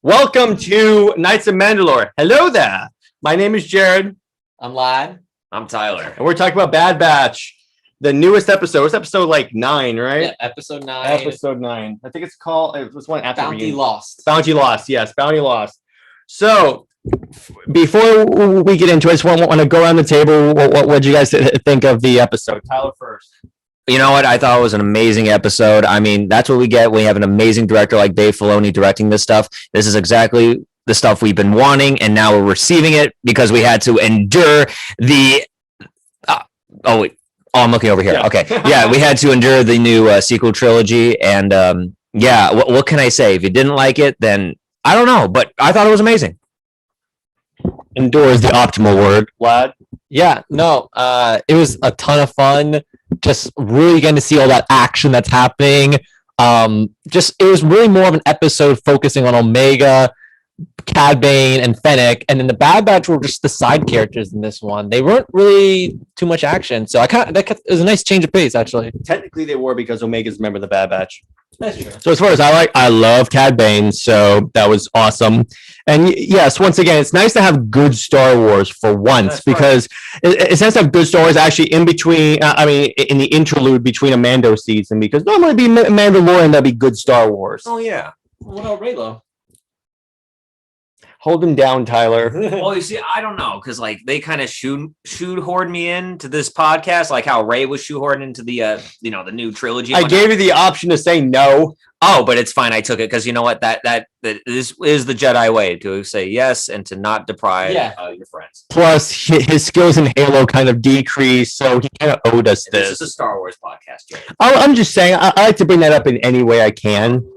Welcome to Knights of Mandalore. Hello there. My name is Jared. I'm Lad. I'm Tyler. And we're talking about Bad Batch, the newest episode. It's episode like 9, right? Yeah, episode 9. Episode 9. I think it's called, it was one after Bounty Lost. Bounty Lost, yes. Bounty Lost. So, before we get into it, I just want to go around the table. What did you guys think of the episode? Tyler first. You know what? I thought it was an amazing episode. I mean, that's what we get when we have an amazing director like Dave Filoni directing this stuff. This is exactly the stuff we've been wanting, and now we're receiving it because we had to endure the... I'm looking over here. Yeah. Okay. Yeah, we had to endure the new sequel trilogy, and what can I say? If you didn't like it, then I don't know, but I thought it was amazing. Endure is the optimal word, Lad. Yeah, no, it was a ton of fun. Just really getting to see all that action that's happening. It was really more of an episode focusing on Omega, Cad Bane, and Fennec, and then the Bad Batch were just the side characters in this one. They weren't really too much action, so it was a nice change of pace, actually. Technically, they were because Omega's a member of the Bad Batch. That's true. So as far as I love Cad Bane, so that was awesome. And yes, once again, it's nice to have good Star Wars for once. That's because it's nice to have good Star Wars actually in between. In the interlude between a Mando season, because normally it'd be Mandalorian, that'd be good Star Wars. Oh yeah. What about Raylo? Hold him down, Tyler. Well, you see, I don't know, because like they kind of shoehorned me into this podcast, like how Ray was shoehorned into the the new trilogy. I gave you the option to say no. Oh, but it's fine. I took it because you know what? That is the Jedi way, to say yes and to not deprive your friends. Plus, his skills in Halo kind of decreased, so he kind of owed us this. This is a Star Wars podcast, Jay. I'm just saying, I like to bring that up in any way I can.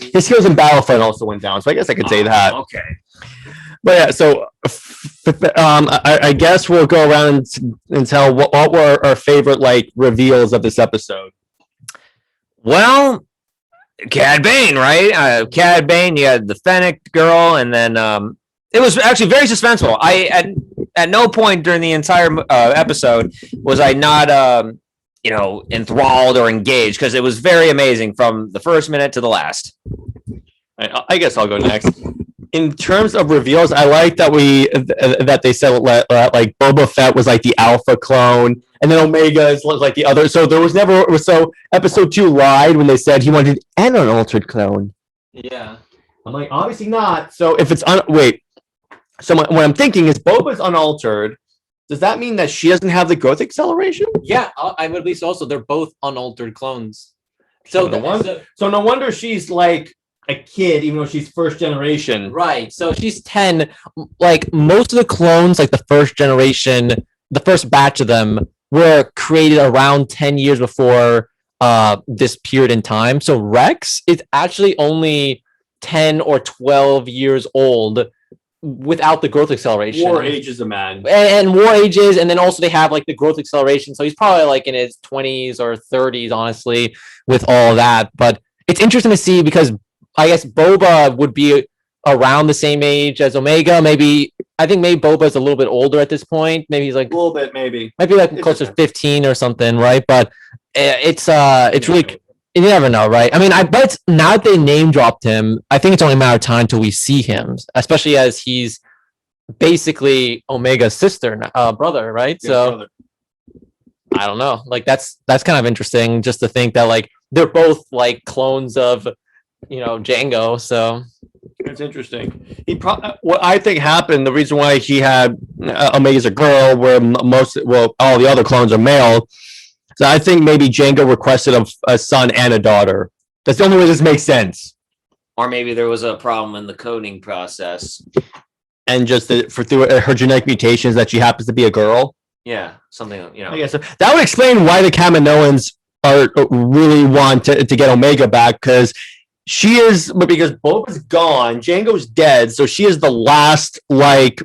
His skills in Battlefront also went down, so I guess I could say that. Okay. But yeah, so I guess we'll go around and tell what were our favorite reveals of this episode. Well, Cad Bane, right? Cad Bane, you had the Fennec girl, and then it was actually very suspenseful. I at no point during the entire episode was I not enthralled or engaged, because it was very amazing from the first minute to the last. I guess I'll go next. In terms of reveals, I like that they said like Boba Fett was like the alpha clone, and then Omega is like the other. So there was never episode 2 lied when they said he wanted an unaltered clone. Yeah, I'm like, obviously not. So if it's so what I'm thinking is Boba's unaltered. Does that mean that she doesn't have the growth acceleration? Yeah, I would at least also they're both unaltered clones. So no wonder she's like a kid, even though she's first generation. Right. So she's 10. Like most of the clones, like the first generation, the first batch of them were created around 10 years before this period in time. So Rex is actually only 10 or 12 years old without the growth acceleration. War ages a man. And war ages, and then also they have like the growth acceleration. So he's probably like in his 20s or 30s, honestly, with all that. But it's interesting to see because I guess Boba would be around the same age as Omega. I think maybe Boba's a little bit older at this point. Maybe he's like a little bit, maybe like closer to 15 or something, right? But it's really, you never know, right? I mean, I bet now that they name dropped him, I think it's only a matter of time till we see him, especially as he's basically Omega's brother, right? Yeah, so brother. I don't know. Like that's kind of interesting just to think that like they're both like clones of Django. So it's interesting. What I think happened, the reason why he had Omega's a girl, where all the other clones are male. So I think maybe Django requested a son and a daughter. That's the only way this makes sense. Or maybe there was a problem in the coding process, and just through her genetic mutations that she happens to be a girl. Yeah, something. I guess that would explain why the Kaminoens really want to get Omega back, because because Boba's gone, Django's dead, so she is the last amount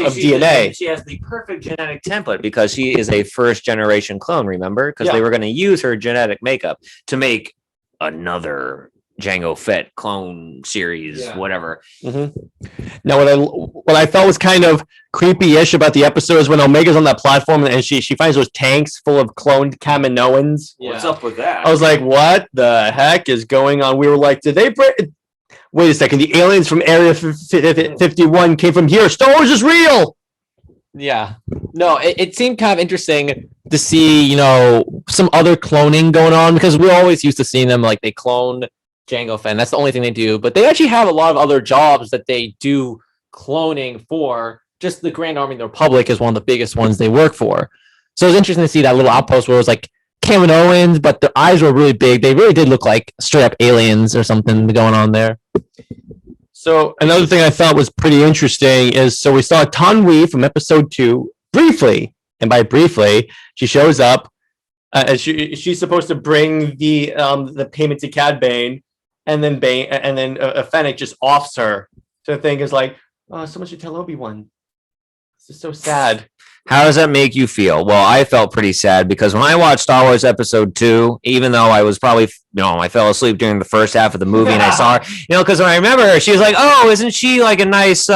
of DNA. She has the perfect genetic template because she is a first generation clone. Remember, because they were going to use her genetic makeup to make another Jango Fett clone series, whatever. Mm-hmm. Now, what I thought was kind of creepy-ish about the episode is when Omega's on that platform and she finds those tanks full of cloned Kaminoens. What's up with that? I was like, what the heck is going on? We were like, did they break? wait a second, the aliens from Area 51 came from here. Star Wars is real. Yeah. No, it seemed kind of interesting to see, some other cloning going on because we're always used to seeing them like they clone Jango Fett. That's the only thing they do. But they actually have a lot of other jobs that they do cloning for. Just the Grand Army of the Republic is one of the biggest ones they work for. So it was interesting to see that little outpost where it was like Kaminoens, but their eyes were really big. They really did look like straight up aliens or something going on there. So another thing I thought was pretty interesting is, so we saw Tan Wee from episode 2 briefly, and by briefly, she shows up. She's supposed to bring the payment to Cad Bane, and then Fennec just offs her. So the thing is like, oh, someone should tell Obi-Wan. This is so sad. How does that make you feel? Well, I felt pretty sad because when I watched Star Wars Episode 2, even though I was probably, I fell asleep during the first half of the movie and I saw her, because when I remember her, she was like, oh, isn't she like a nice,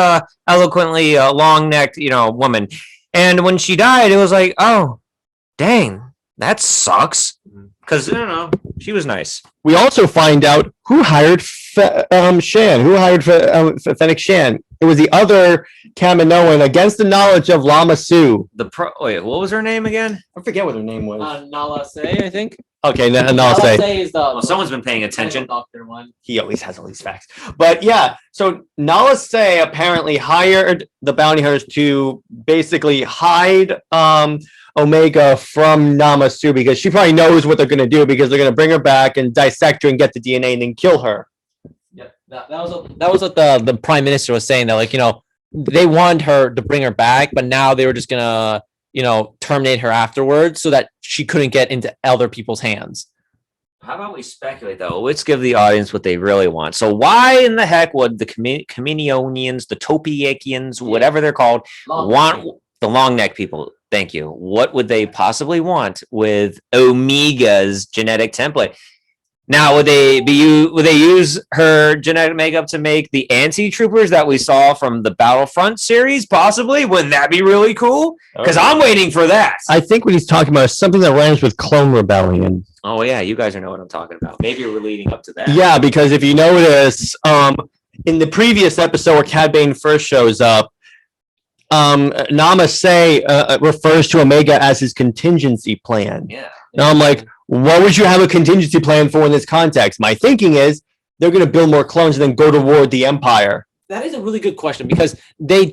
eloquently long-necked, woman? And when she died, it was like, oh, dang, that sucks. Because, she was nice. We also find out who hired Shan, who hired Fennec Shan. It was the other Kaminoan against the knowledge of Lama Su. Wait, what was her name again? I forget what her name was. Nala Se, I think. Okay, Nala Se. Is the Well, someone's been paying attention. Doctor one. He always has all these facts. But yeah, so Nala Se apparently hired the bounty hunters to basically hide Omega from Nama Su because she probably knows what they're going to do because they're going to bring her back and dissect her and get the DNA and then kill her. Yeah, that was what the prime minister was saying, that they wanted her to bring her back, but now they were just gonna terminate her afterwards so that she couldn't get into other people's hands. How about we speculate though? Let's give the audience what they really want. So why in the heck would the Kaminoans, the Topiakians, whatever they're called, want the long neck people? Thank you. What would they possibly want with Omega's genetic template? Now, would they use her genetic makeup to make the anti-troopers that we saw from the Battlefront series? Possibly. Wouldn't that be really cool? Because I'm waiting for that. I think what he's talking about is something that rhymes with Clone Rebellion. Oh yeah, you guys know what I'm talking about. Maybe we're leading up to that. Yeah, because if you notice, in the previous episode where Cad Bane first shows up, Nama Se refers to Omega as his contingency plan. Yeah. Now I'm like, what would you have a contingency plan for in this context? My thinking is they're going to build more clones and then go toward the Empire. That is a really good question because they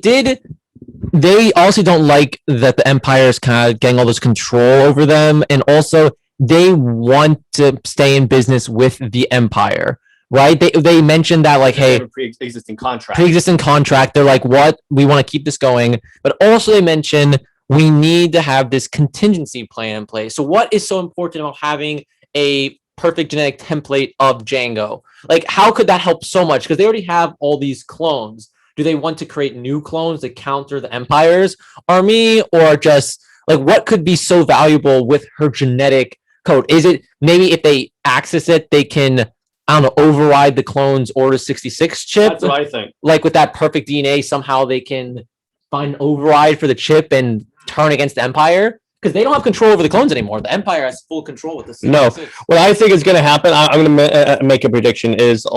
also don't like that the Empire is kind of getting all this control over them, and also they want to stay in business with the Empire, right? They mentioned that like, hey, pre-existing contract. They're like, what? We want to keep this going, but also they mention we need to have this contingency plan in place. So what is so important about having a perfect genetic template of Jango? Like, how could that help so much? Because they already have all these clones. Do they want to create new clones to counter the Empire's army? Or just, like, what could be so valuable with her genetic code? Is it maybe if they access it, they can, I don't know, override the clone's Order 66 chip? That's what I think. Like, with that perfect DNA, somehow they can find an override for the chip and turn against the Empire, because they don't have control over the clones anymore. The Empire has full control with this. No, what I think is going to happen, I'm going to make a prediction, is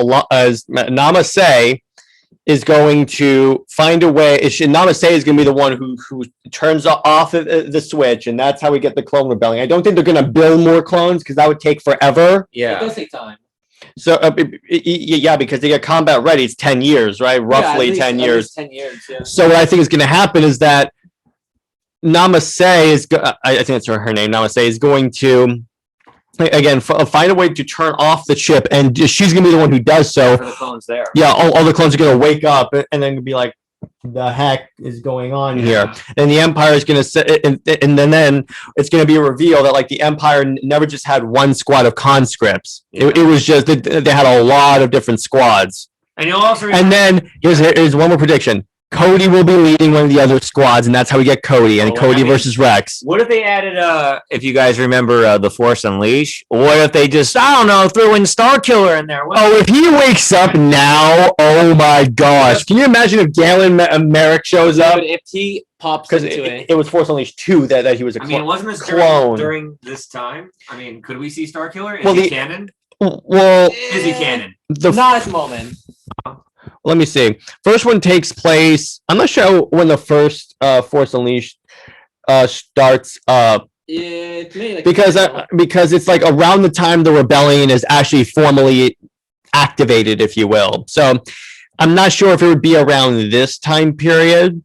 Nama Se is going to find a way. Nama Se is going to be the one who turns off the switch, and that's how we get the clone rebellion. I don't think they're going to build more clones because that would take forever. Yeah, it does take time. So yeah, because they get combat ready, it's 10 years, right? Roughly 10 years. 10 years. Yeah. So what I think is going to happen is that Nama Se is, I think that's her name, Nama Se is going to, again, find a way to turn off the chip, and she's going to be the one who does so. For the clones there. Yeah, all the clones are going to wake up and then be like, the heck is going on here? And the Empire is going to say, and then it's going to be a reveal that like the Empire never just had one squad of conscripts. Yeah. It was just, they had a lot of different squads. And you'll also And then here's one more prediction. Cody will be leading one of the other squads, and that's how we get Cody, and Cody versus Rex. What if they added, if you guys remember The Force Unleashed? What if they just, I don't know, threw in Star Killer in there? If he wakes up now, oh my gosh. Can you imagine if Galen Merrick shows up? If he pops Because into it was Force Unleashed 2 that he was a clone. wasn't this clone. during this time? I mean, could we see Star Killer? Is Well, he canon? Well, Is he canon? not at the moment. Let me see. First one takes place. I'm not sure when the first Force Unleashed starts up It may like because it's like around the time the rebellion is actually formally activated, if you will. So I'm not sure if it would be around this time period.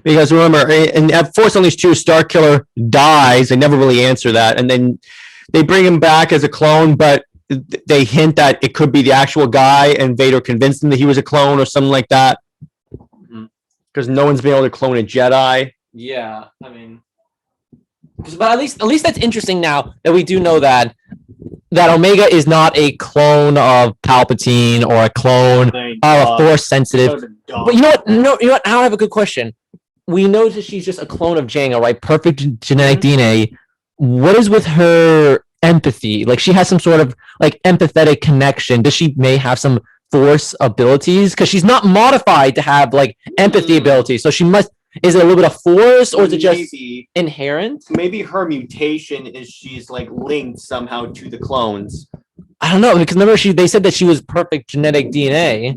Because remember, in Force Unleashed 2, Starkiller dies. They never really answer that. And then they bring him back as a clone, but they hint that it could be the actual guy, and Vader convinced him that he was a clone or something like that. Because no one's been able to clone a Jedi. yeah, I mean, But at least that's interesting now that we do know that Omega is not a clone of Palpatine or a clone of a Force sensitive. But you know what? No, you know what? Now I have a good question. We know that she's just a clone of Jango, right? Perfect genetic DNA. What is with her empathy? Like she has some sort of like empathetic connection. Does she may have some Force abilities? Because she's not modified to have like empathy abilities. So she must. Is it a little bit of Force, or is it just inherent? Maybe her mutation is she's like linked somehow to the clones. I don't know, because remember they said that she was perfect genetic DNA.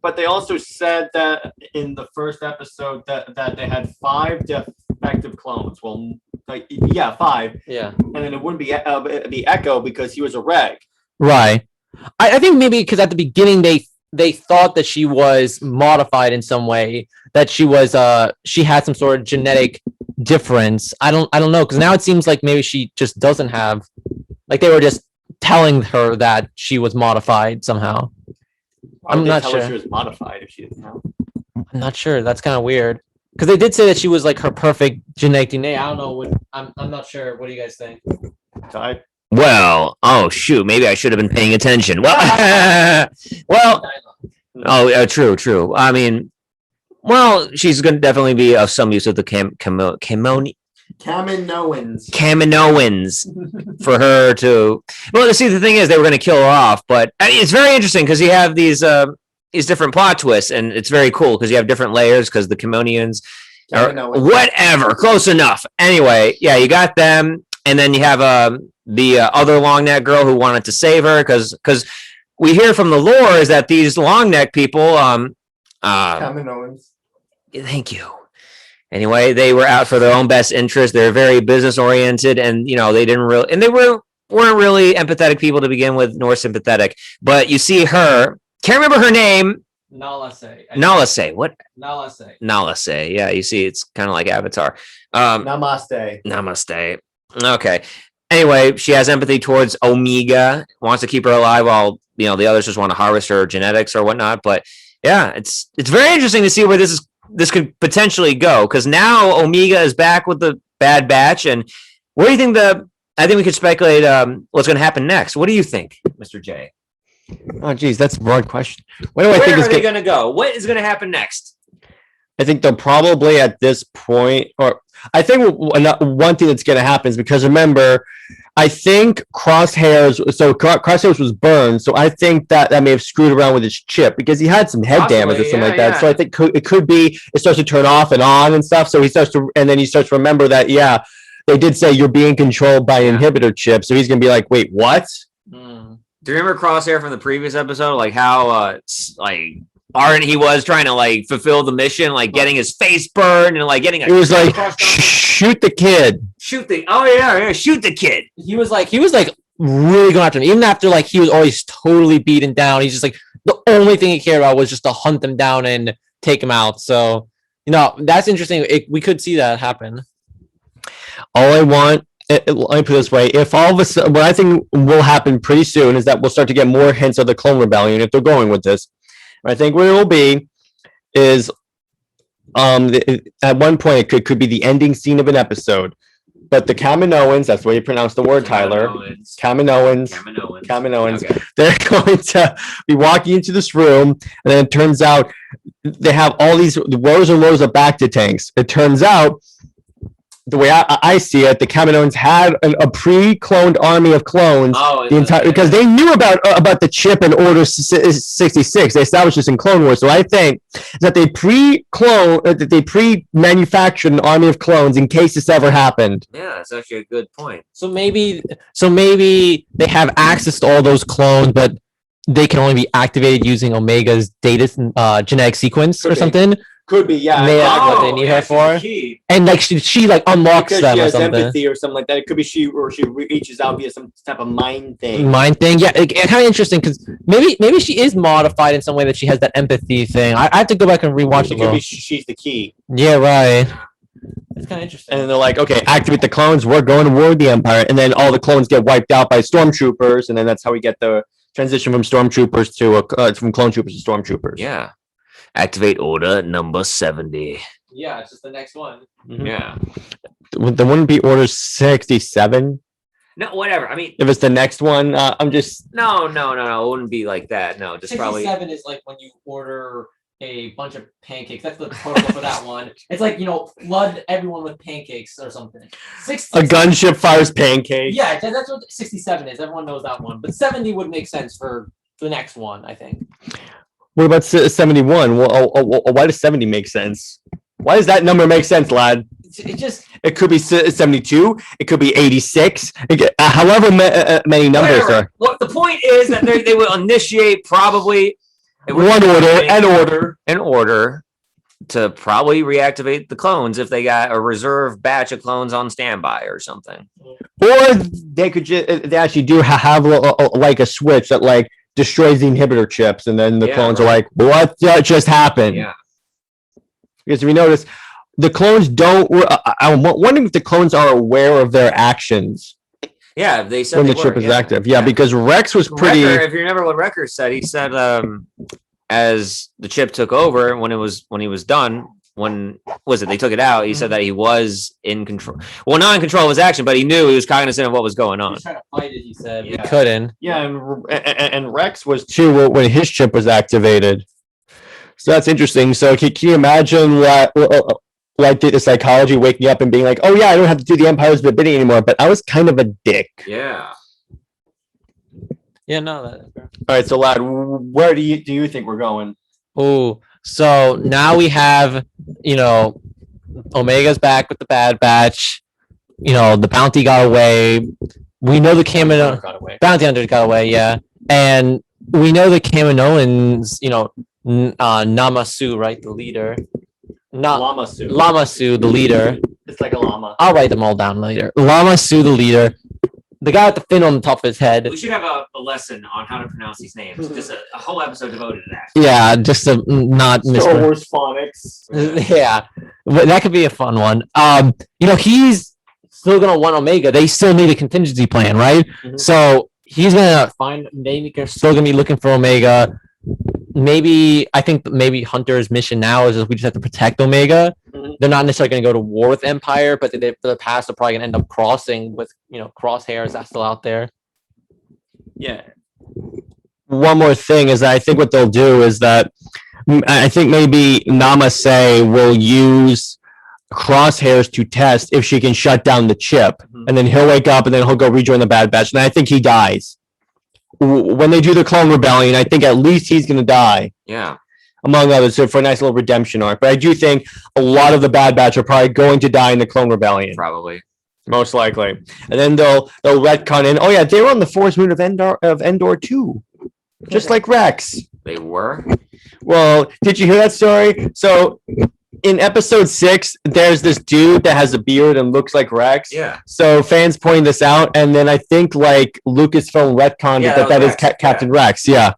But they also said that in the first episode that they had 5 defective clones. Well, like 5. Yeah. And then it wouldn't be Echo because he was a reg. Right. I think maybe because at the beginning they thought that she was modified in some way, that she was she had some sort of genetic difference. I don't know, because now it seems like maybe she just doesn't have, like they were just telling her that she was modified somehow. I'm not sure. She was modified if she didn't know. I'm not sure. That's kind of weird. Because they did say that she was like her perfect genetic DNA. I don't know. I'm not sure. What do you guys think? Well, oh shoot, maybe I should have been paying attention. Well, true. I mean, well, she's going to definitely be of some use with the Kaminoens for her to. Well, see, the thing is, they were going to kill her off, but I mean, it's very interesting because you have these different plot twists, and it's very cool because you have different layers because the Kaminoens or whatever, close enough. Anyway, yeah, you got them, and then you have the other long neck girl who wanted to save her because we hear from the lore is that these long neck people Kaminoens. Thank you. Anyway, they were out for their own best interest. They're very business oriented, and they didn't really, and they weren't really empathetic people to begin with, nor sympathetic. But you see her, can't remember her name. Nalase. What? Nalase. Yeah, you see, it's kind of like Avatar. Namaste. Okay. Anyway, she has empathy towards Omega, wants to keep her alive while the others just want to harvest her genetics or whatnot. But yeah, it's very interesting to see where this could potentially go, because now Omega is back with the Bad Batch, and what do you think? I think we could speculate what's going to happen next. What do you think, Mr. J? Oh, geez, that's a broad question. Where are they going to go? What is going to happen next? I think they'll probably at this point, or I think one thing that's going to happen is because remember, I think Crosshairs was burned, so I think that may have screwed around with his chip because he had some head damage or something like that. Yeah. So I think it could be it starts to turn off and on and stuff. So he starts to remember that they did say you're being controlled by an inhibitor chip. So he's gonna be like, wait, what? Do you remember Crosshair from the previous episode? Like how ardent he was trying to fulfill the mission, getting his face burned and getting. It was like shoot the kid. Shoot the kid. He was like really going after him, even after he was always totally beaten down. He's just the only thing he cared about was just to hunt them down and take him out. So that's interesting. We could see that happen. All I want. Let me put it this way: if all of a sudden, what I think will happen pretty soon is that we'll start to get more hints of the Clone Rebellion if they're going with this. I think what it will be is at one point it could be the ending scene of an episode, but the Kaminoens, that's the way you pronounce the word, Tyler. Kaminoens. Okay. They're going to be walking into this room, and then it turns out they have all these rows and rows of Bacta tanks. It turns out, the way I see it, the Kaminoens had a pre-cloned army of clones because they knew about the chip and Order 66. They established this in Clone Wars. So I think that they pre-manufactured an army of clones in case this ever happened. Yeah, that's actually a good point. So maybe they have access to all those clones, but they can only be activated using Omega's data genetic sequence Could or be. something. Could be, yeah. May I- I- what they need her she's for? the key. And like she like unlocks because them she or has something. empathy or something like that. It could be she reaches out via some type of mind thing. Mind thing, yeah, kind of interesting because maybe she is modified in some way that she has that empathy thing. I have to go back and rewatch It it. could be she's the key. Yeah, right. It's kind of interesting. And then they're like, okay, activate the clones. We're going to war with the Empire. And then all the clones get wiped out by stormtroopers. And then that's how we get the transition from stormtroopers to from clone troopers to stormtroopers. Yeah. Activate order number 70. Yeah, it's just the next one. Mhm. Yeah. There wouldn't be order 67 No, whatever. I mean, if it's the next one. I'm just no. It wouldn't be like that. No, just probably. 67 is like when you order a bunch of pancakes. That's the protocol for that one. It's like, flood everyone with pancakes or something. a gunship fires pancakes. Yeah, that's what 67 is. Everyone knows that one. But 70 would make sense for the next one, I think. What about 71? Well, why does 70 make sense? Why does that number make sense, lad? It just It could be 72. It could be 86. However many numbers Whatever. are. What the point is that they will initiate probably One order, in order to probably reactivate the clones if they got a reserve batch of clones on standby or something. or they could they actually do have like a switch that like destroys the inhibitor chips, and then the Yeah, clones right. are like, "What just happened?" Yeah. Because if you notice, the clones don't. I'm wondering if the clones are aware of their actions Yeah, they said when they the chip were, is active. Yeah, because Rex was pretty. Wrecker, if you remember what Wrecker said, he said as the chip took over, when he was done, when was it they took it out, he said that he was in control. Well, not in control of his action, but he knew he was cognizant of what was going he on. was trying to fight it, he said. Yeah. Couldn't. Yeah, and Rex was too when his chip was activated. So that's interesting. So can you imagine what like the psychology waking up and being like, "Oh yeah, I don't have to do the Empire's bidding anymore," but I was kind of a dick. Yeah. Yeah, no. That's fair. All right, so lad, where do you think we're going? Oh, so now we have, Omega's back with the Bad Batch. The bounty got away. We know the Kaminoens Got away. bounty hunter got away, yeah, and we know the Kaminoens. Namasu, right, the leader. Not Llama suit. Lamasu, the leader. It's like a llama. I'll write them all down later. Lamasu, the leader. The guy with the fin on the top of his head. We should have a lesson on how to pronounce these names. Just a whole episode devoted to that. Yeah, just to not miss. Star Wars phonics. Yeah, but that could be a fun one. He's still gonna want Omega. They still need a contingency plan, right? Mhm. So he's gonna find. Maybe they're still gonna be looking for Omega. I think maybe Hunter's mission now is we just have to protect Omega. Mhm. They're not necessarily going to go to war with Empire, but for the past, they're probably going to end up crossing with Crosshairs that's still out there. Yeah. One more thing is that I think what they'll do is that I think maybe Namaste will use Crosshairs to test if she can shut down the chip, Mhm. and then he'll wake up and then he'll go rejoin the Bad Batch, and I think he dies. When they do the Clone Rebellion, I think at least he's going to die, Yeah. among others, so for a nice little redemption arc. But I do think a lot of the Bad Batch are probably going to die in the Clone Rebellion, Probably. most likely. And then they'll retcon in. Oh yeah, they were on the Forest Moon of Endor too, just like Rex. They were. Well, did you hear that story? So in episode 6, there's this dude that has a beard and looks like Rex. Yeah. So fans pointed this out, and then I think like Lucasfilm retconned Yeah, it that was is Rex, Captain Rex. Yeah.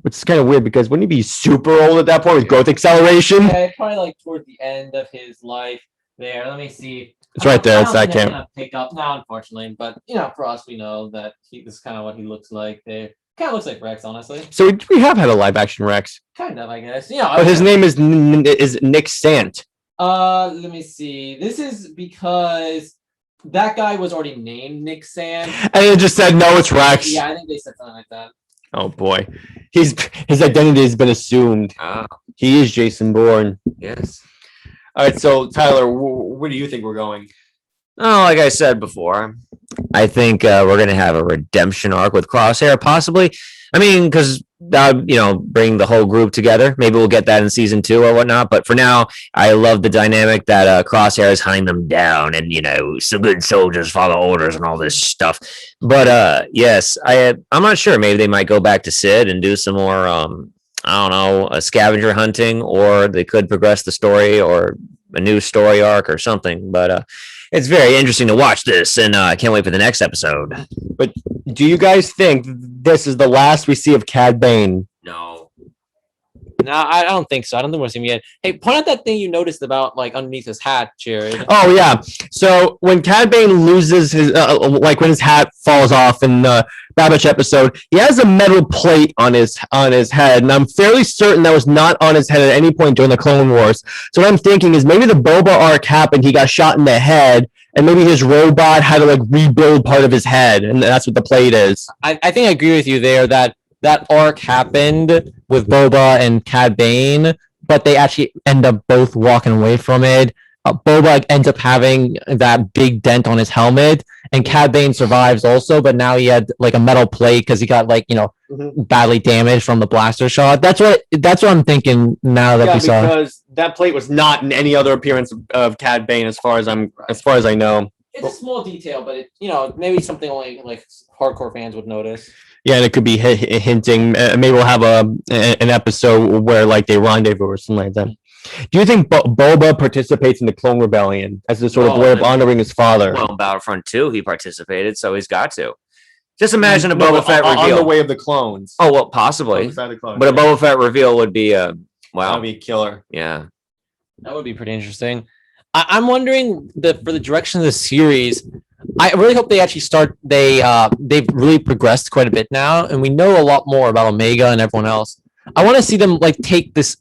Which is kind of weird because wouldn't he be super old at that point with growth acceleration? Yeah, probably like towards the end of his life there. Let me see. It's right there. It's that camera. camera. Pick up now, unfortunately, but for us, we know that this is kind of what he looks like there. Kind of looks like Rex, honestly. So we have had a live action Rex, Kind of, I guess. but his name is Nick Sant. Let me see. This is because that guy was already named Nick Sand. And it just said, no, it's Rex. Yeah, I think they said something like that. Oh boy. His identity has been assumed. Ah, He is Jason Bourne. yes. All right, so Tyler, where do you think we're going? Oh, like I said before, I think we're going to have a redemption arc with Crosshair, possibly. I mean, because that bring the whole group together. Maybe we'll get that in season 2 or whatnot. But for now, I love the dynamic that Crosshair is hunting them down, and some good soldiers follow orders and all this stuff. But yes, I'm not sure. Maybe they might go back to Sid and do some more. I don't know, a scavenger hunting, or they could progress the story or a new story arc or something. But it's very interesting to watch this, and I can't wait for the next episode. But do you guys think this is the last we see of Cad Bane? No. No, I don't think so. I don't think we'll see him yet. Hey, point out that thing you noticed about like underneath his hat, Jared. Oh yeah. So when Cad Bane loses his, like when his hat falls off in the Bad Batch episode, he has a metal plate on his head, and I'm fairly certain that was not on his head at any point during the Clone Wars. So what I'm thinking is maybe the Boba arc happened. He got shot in the head, and maybe his robot had to like rebuild part of his head, and that's what the plate is. I think I agree with you there that arc happened with Boba and Cad Bane, but they actually end up both walking away from it. Boba ends up having that big dent on his helmet, and Cad Bane survives also, but now he had like a metal plate because he got badly damaged from the blaster shot. That's what I'm thinking now that we saw. Because that plate was not in any other appearance of Cad Bane, as far as I know. It's a small detail, but it Maybe something only like hardcore fans would notice. Yeah, and it could be hinting. Maybe we'll have an episode where like they rendezvous or something like that. Do you think Boba participates in the Clone Rebellion as a sort of way of honoring his father? Well, in Battlefront 2, he participated, so he's got to. Just imagine a Boba Fett reveal. On the way of the clones. Oh, well, possibly. But a Boba Fett reveal would be, wow. That'd be killer. Yeah. That would be pretty interesting. I'm wondering for the direction of the series. I really hope they actually start. They've really progressed quite a bit now, and we know a lot more about Omega and everyone else. I want to see them like take this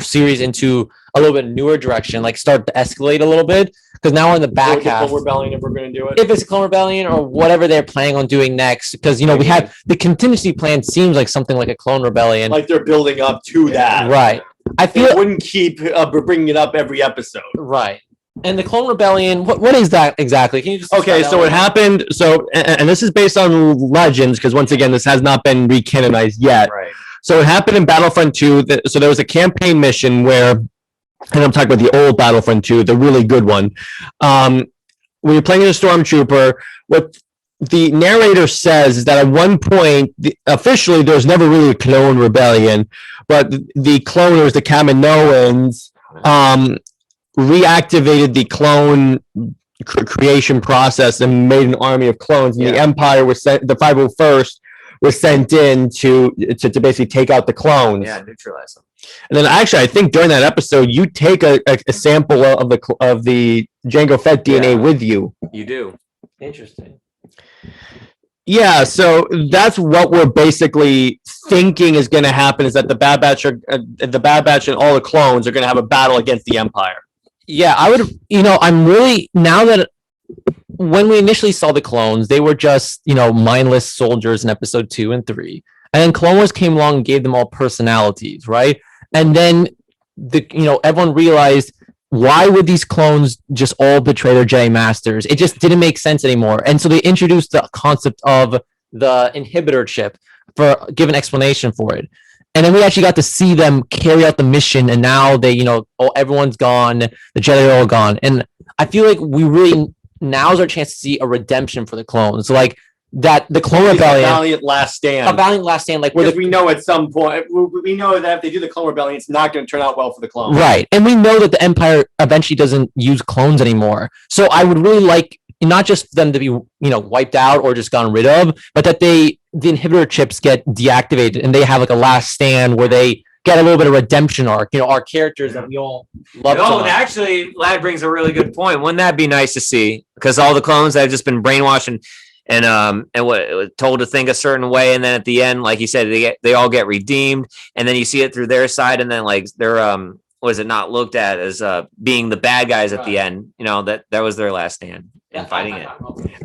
series into a little bit newer direction, like start to escalate a little bit, because now we're in the back half. Clone Rebellion, if we're going to do it. If it's Clone Rebellion or whatever they're planning on doing next, because we have the contingency plan seems like something like a Clone Rebellion. Like they're building up to that, right? I feel it wouldn't keep bringing it up every episode, right? And the Clone Rebellion, what is that exactly? Can you just so it happened. So, and this is based on legends, because once again, this has not been recanonized yet. Right. So it happened in Battlefront 2. So there was a campaign mission where, and I'm talking about the old Battlefront 2, the really good one. When you're playing as a stormtrooper, what the narrator says is that at one point, officially, there was never really a Clone Rebellion, but the cloners, the Kaminoens, reactivated the clone creation process and made an army of clones. And the Empire was sent, the 501st was sent in to basically take out the clones. Yeah, neutralize them. And then actually, I think during that episode, you take a sample of the Jango Fett DNA with you. You do. Interesting. Yeah, so that's what we're basically thinking is going to happen, is that the Bad Batch and all the clones are going to have a battle against the Empire. Yeah, I would, I'm really, now that when we initially saw the clones, they were just, mindless soldiers in episode 2 and 3. And then Clone Wars came along and gave them all personalities, right? And then everyone realized, why would these clones just all betray their Jedi Masters? It just didn't make sense anymore. And so they introduced the concept of the inhibitor chip give an explanation for it. And then we actually got to see them carry out the mission, and now they, everyone's gone, the Jedi are all gone. And I feel like now's our chance to see a redemption for the clones. Like that, the Clone Rebellion. A valiant last stand. Like because we know at some point, we know that if they do the Clone Rebellion, it's not going to turn out well for the clones. Right. And we know that the Empire eventually doesn't use clones anymore. So I would really like not just them to be, wiped out or just gotten rid of, but that the inhibitor chips get deactivated and they have like a last stand where they get a little bit of redemption arc. Our characters that we all love. Oh, actually, Lad brings a really good point. Wouldn't that be nice to see? Because all the clones that have just been brainwashed and what told to think a certain way, and then at the end, like you said, they all get redeemed, and then you see it through their side, and then like they're was it not looked at as being the bad guys at the end? That was their last stand in fighting it.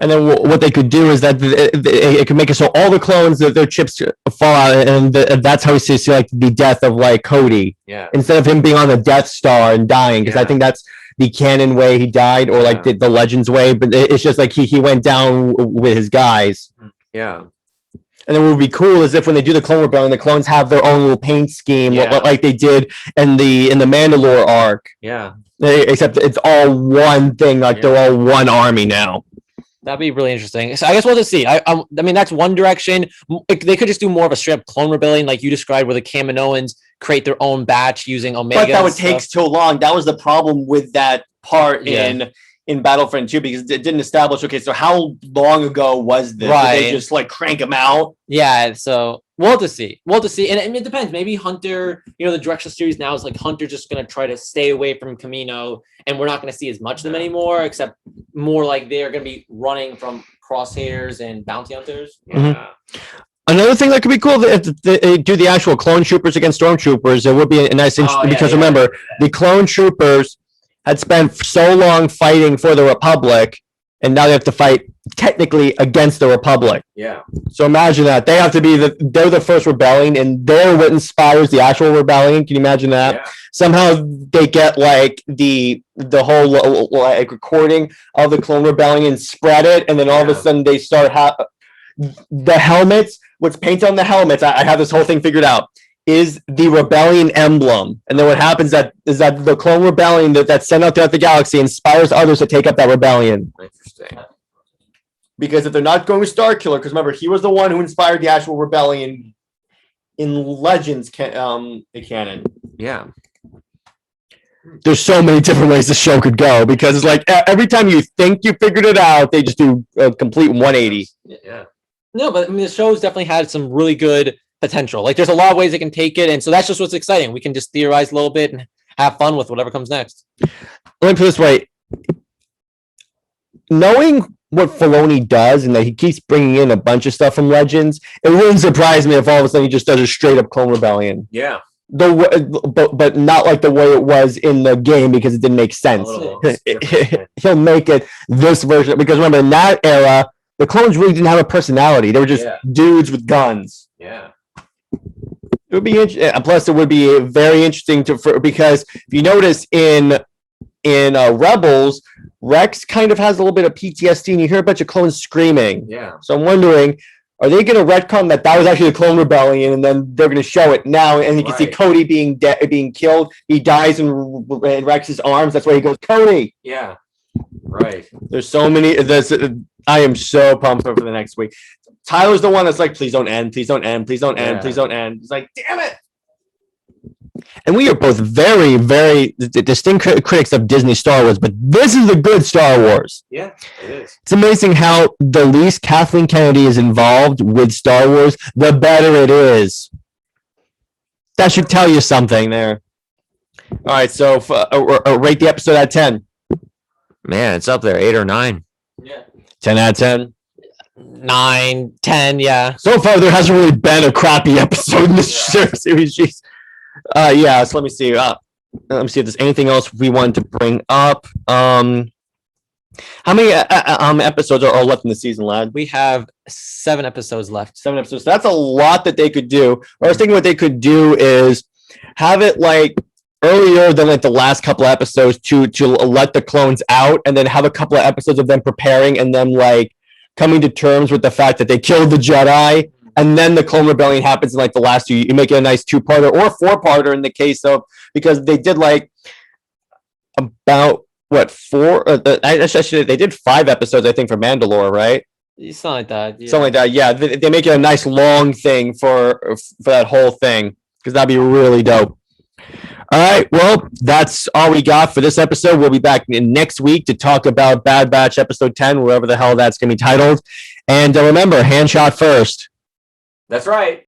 And then what they could do is that it could make it so all the clones, their chips fall out, and that's how we see like the death of like Cody. Yeah. Instead of him being on the Death Star and dying, because I think that's the canon way he died, or like the Legends way. But it's just like he went down with his guys. Yeah. And then what would be cool is if when they do the Clone Rebellion, the clones have their own little paint scheme, Yeah. like they did in the Mandalore arc. Yeah. Except it's all one thing, like they're all one army now. That'd be really interesting. So I guess we'll just see. I mean, that's one direction. They could just do more of a straight up clone rebellion, like you described, where the Kaminoens create their own batch using Omega. But that would and take stuff. so long. That was the problem with that part Yeah. in Battlefront 2 because it didn't establish. Okay, so how long ago was this? Did Right. they just like crank them out? Yeah, so we'll have to see. And it depends. Maybe Hunter, the direction of the series now is like Hunter's just gonna try to stay away from Camino, and we're not gonna see as much of them anymore, except more like they're gonna be running from crosshairs and bounty hunters. Yeah. Another thing that could be cool if they do the actual clone troopers against stormtroopers, it would be a nice because remember the clone troopers had spent so long fighting for the Republic, and now they have to fight technically against the Republic. Yeah. So imagine that they have to be they're the first rebellion, and they're what inspires the actual rebellion. Can you imagine that? Yeah. Somehow they get like the whole like recording of the clone rebellion and spread it, and then all of a sudden they start the helmets. What's painted on the helmets? I have this whole thing figured out. Is the rebellion emblem, and then what happens is that the clone rebellion that's sent out throughout the galaxy inspires others to take up that rebellion. Interesting. Because if they're not going with Starkiller, because remember he was the one who inspired the actual rebellion in Legends canon. Yeah. There's so many different ways the show could go because it's like every time you think you figured it out, they just do a complete 180. Yeah. No, but I mean the show's definitely had some really good potential. Like there's a lot of ways they can take it, and so that's just what's exciting. We can just theorize a little bit and have fun with whatever comes next. Let me put it this way. Knowing what Filoni does and that he keeps bringing in a bunch of stuff from Legends, it wouldn't surprise me if all of a sudden he just does a straight up Clone Rebellion. Yeah. But not like the way it was in the game because it didn't make sense. He'll make it this version because remember in that era the clones really didn't have a personality. They were just dudes with guns. Yeah. It would be interesting. Plus, it would be very interesting because if you notice in Rebels, Rex kind of has a little bit of PTSD, and you hear a bunch of clones screaming. Yeah. So I'm wondering, are they going to retcon that was actually the Clone Rebellion, and then they're going to show it now, and you can see Cody being killed. He dies in Rex's arms. That's why he goes, Cody. Yeah. Right. There's so many. I am so pumped for the next week. Tyler's the one that's like, please don't end, please don't end, please don't end, please don't end. It's like, damn it. And we are both very, very distinct critics of Disney Star Wars, but this is the good Star Wars. Yeah, it is. It's amazing how the least Kathleen Kennedy is involved with Star Wars, the better it is. That should tell you something there. All right, so rate the episode at 10. Man, it's up there, 8 or 9. Yeah. 10 out of 10. 9, 10, yeah. So far, there hasn't really been a crappy episode in this series. Jeez. Yeah, so let me see. Let me see if there's anything else we wanted to bring up. How many episodes are left in the season, lad? We have 7 episodes left. 7 episodes. So that's a lot that they could do. Or I was thinking what they could do is have it like earlier than like the last couple of episodes to let the clones out, and then have a couple of episodes of them preparing and them like coming to terms with the fact that they killed the Jedi. And then the Clone Rebellion happens in like the last 2. You make it a nice 2-parter or 4-parter in the case of, because they did like about what 4? Actually, they did 5 episodes, I think, for Mandalore, right? Something like that. Yeah. Something like that. Yeah, they make it a nice long thing for that whole thing because that'd be really dope. All right, well, that's all we got for this episode. We'll be back next week to talk about Bad Batch episode 10, wherever the hell that's going to be titled. And remember, hand shot first. That's right.